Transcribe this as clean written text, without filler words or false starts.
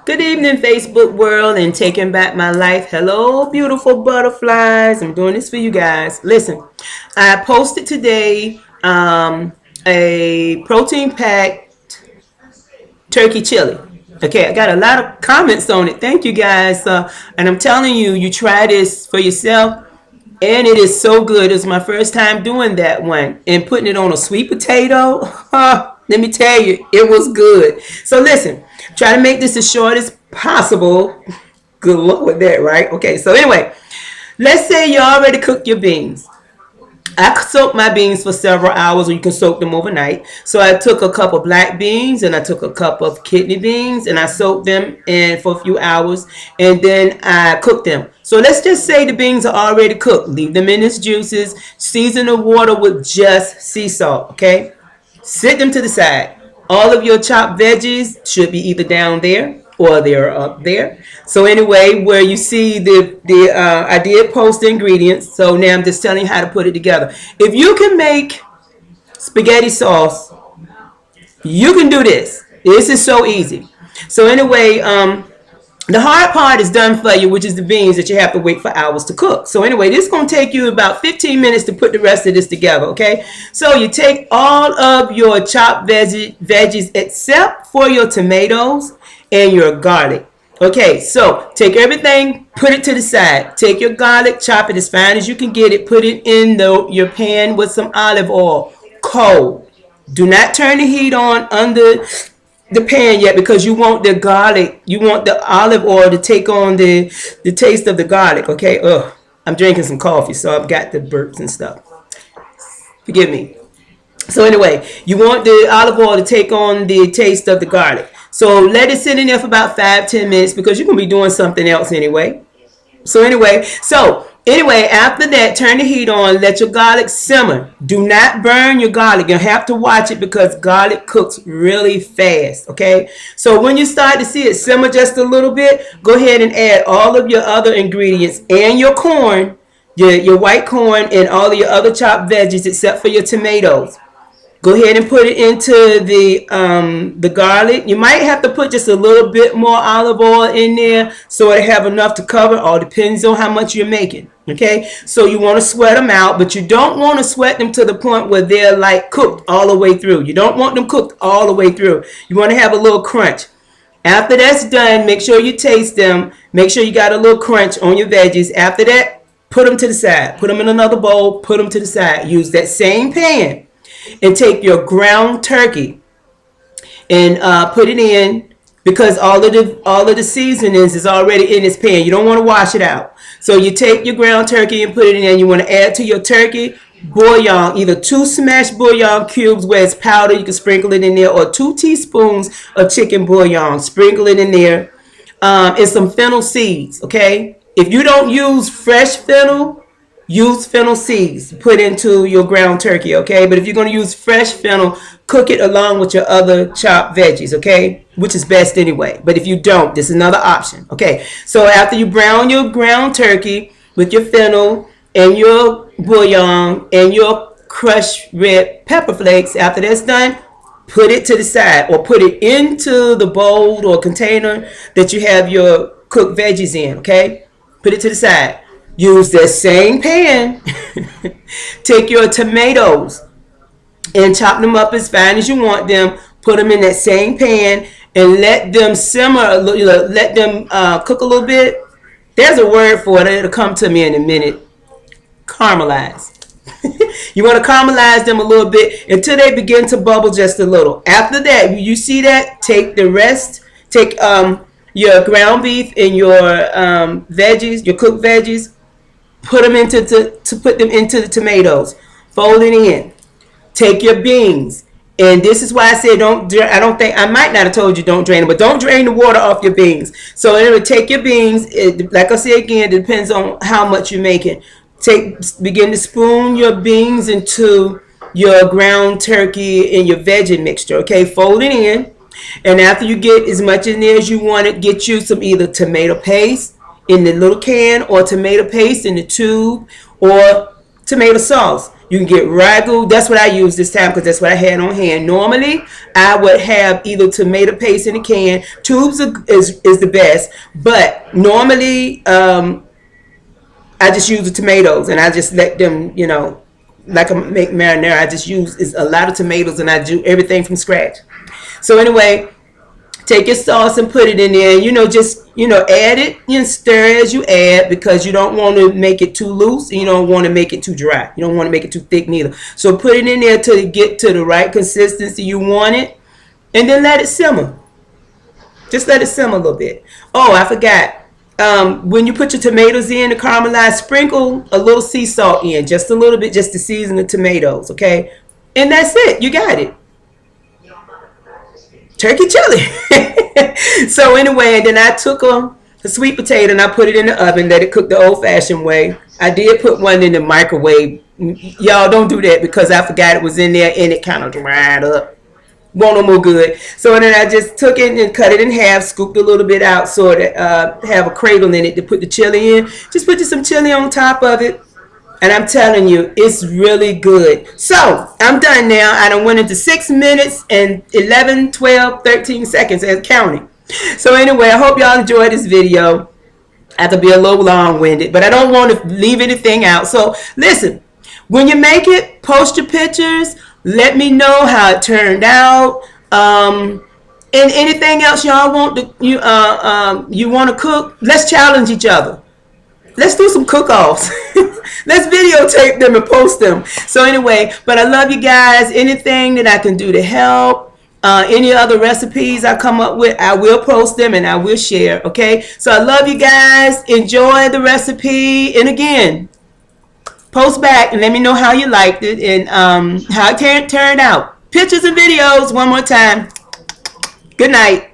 Good evening, Facebook world, and taking back my life. Hello, beautiful butterflies. I'm doing this for you guys. Listen, I posted today a protein packed turkey chili. Okay, I got a lot of comments on it. Thank you guys. And I'm telling you, you try this for yourself, and it is so good. It was my first time doing that one and putting it on a sweet potato. Let me tell you, it was good. So listen, try to make this as short as possible. Good luck with that, right? Okay, so anyway, let's say you already cooked your beans. I soak my beans for several hours, or you can soak them overnight. So I took a cup of black beans and I took a cup of kidney beans and I soaked them in for a few hours and then I cooked them. So let's just say the beans are already cooked. Leave them in its juices. Season the water with just sea salt, okay? Sit them to the side. All of your chopped veggies should be either down there or they're up there. So anyway, where you see I did post the ingredients. So now I'm just telling you how to put it together. If you can make spaghetti sauce, you can do this. This is so easy. So anyway, the hard part is done for you, which is the beans that you have to wait for hours to cook. So anyway, this is going to take you about 15 minutes to put the rest of this together, okay? So you take all of your chopped veggies except for your tomatoes and your garlic. Okay, so take everything, put it to the side. Take your garlic, chop it as fine as you can get it. Put it in your pan with some olive oil, cold. Do not turn the heat on under the pan yet because you want the garlic, you want the olive oil to take on the taste of the garlic, okay? I'm drinking some coffee, so I've got the burps and stuff. Forgive me. So anyway, you want the olive oil to take on the taste of the garlic. So let it sit in there for about 5-10 minutes because you're going to be doing something else anyway. So anyway, after that, turn the heat on, let your garlic simmer. Do not burn your garlic. You have to watch it because garlic cooks really fast, okay? So when you start to see it simmer just a little bit, go ahead and add all of your other ingredients and your corn, your white corn, and all of your other chopped veggies except for your tomatoes. Go ahead and put it into the garlic. You might have to put just a little bit more olive oil in there so it have enough to cover. All depends on how much you're making. Okay, so you want to sweat them out, but you don't want to sweat them to the point where they're like cooked all the way through. You don't want them cooked all the way through. You want to have a little crunch. After that's done, make sure you taste them. Make sure you got a little crunch on your veggies. After that, put them to the side. Put them in another bowl. Put them to the side. Use that same pan and take your ground turkey and put it in because all of the seasonings is already in this pan. You don't want to wash it out. So you take your ground turkey and put it in. You want to add to your turkey bouillon, either 2 smashed bouillon cubes where it's powder, you can sprinkle it in there, or 2 teaspoons of chicken bouillon, sprinkle it in there, and some fennel seeds, okay? If you don't use fresh fennel, use fennel seeds put into your ground turkey, okay? But if you're going to use fresh fennel, cook it along with your other chopped veggies, okay? Which is best anyway. But if you don't, this is another option, okay? So after you brown your ground turkey with your fennel and your bouillon and your crushed red pepper flakes, after that's done, put it to the side or put it into the bowl or container that you have your cooked veggies in, okay? Put it to the side. Use that same pan. Take your tomatoes and chop them up as fine as you want them. Put them in that same pan and let them simmer. Let them cook a little bit. There's a word for it. It'll come to me in a minute. Caramelize. You want to caramelize them a little bit until they begin to bubble just a little. After that, you see that, take the rest. Take your ground beef and your veggies, your cooked veggies. Put them put them into the tomatoes. Fold it in. Take your beans. And this is why I said I might not have told you don't drain them, but don't drain the water off your beans. So anyway, take your beans. Like I said again, it depends on how much you're making. Begin to spoon your beans into your ground turkey and your veggie mixture. Okay, fold it in. And after you get as much in there as you want it, get you some either tomato paste in the little can or tomato paste in the tube or tomato sauce. You can get ragu. That's what I used this time because that's what I had on hand. Normally, I would have either tomato paste in a can. Tubes is the best, but normally I just use the tomatoes and I just let them, you know, like I make marinara. I just use a lot of tomatoes and I do everything from scratch. So anyway, take your sauce and put it in there. You know, just, you know, add it and stir as you add because you don't want to make it too loose and you don't want to make it too dry. You don't want to make it too thick neither. So put it in there till you get to the right consistency you want it, and then let it simmer. Just let it simmer a little bit. Oh, I forgot. When you put your tomatoes in the caramelized, sprinkle a little sea salt in, just a little bit, just to season the tomatoes, okay? And that's it. You got it. Turkey chili. So anyway, and then I took a sweet potato and I put it in the oven, let it cook the old-fashioned way. I did put one in the microwave. Y'all don't do that because I forgot it was in there and it kind of dried up. Won't no more good. So then I just took it and cut it in half, scooped a little bit out so that have a cradle in it to put the chili in. Just put some chili on top of it. And I'm telling you, it's really good. So I'm done now. I done went into 6 minutes and 11, 12, 13 seconds as counting. So anyway, I hope y'all enjoyed this video. I have to be a little long-winded, but I don't want to leave anything out. So listen, when you make it, post your pictures. Let me know how it turned out. And anything else y'all want to you want to cook, let's challenge each other. Let's do some cook-offs. Let's videotape them and post them. So anyway, but I love you guys. Anything that I can do to help, any other recipes I come up with, I will post them and I will share. Okay. So I love you guys. Enjoy the recipe. And again, post back and let me know how you liked it and how it turned out. Pictures and videos one more time. Good night.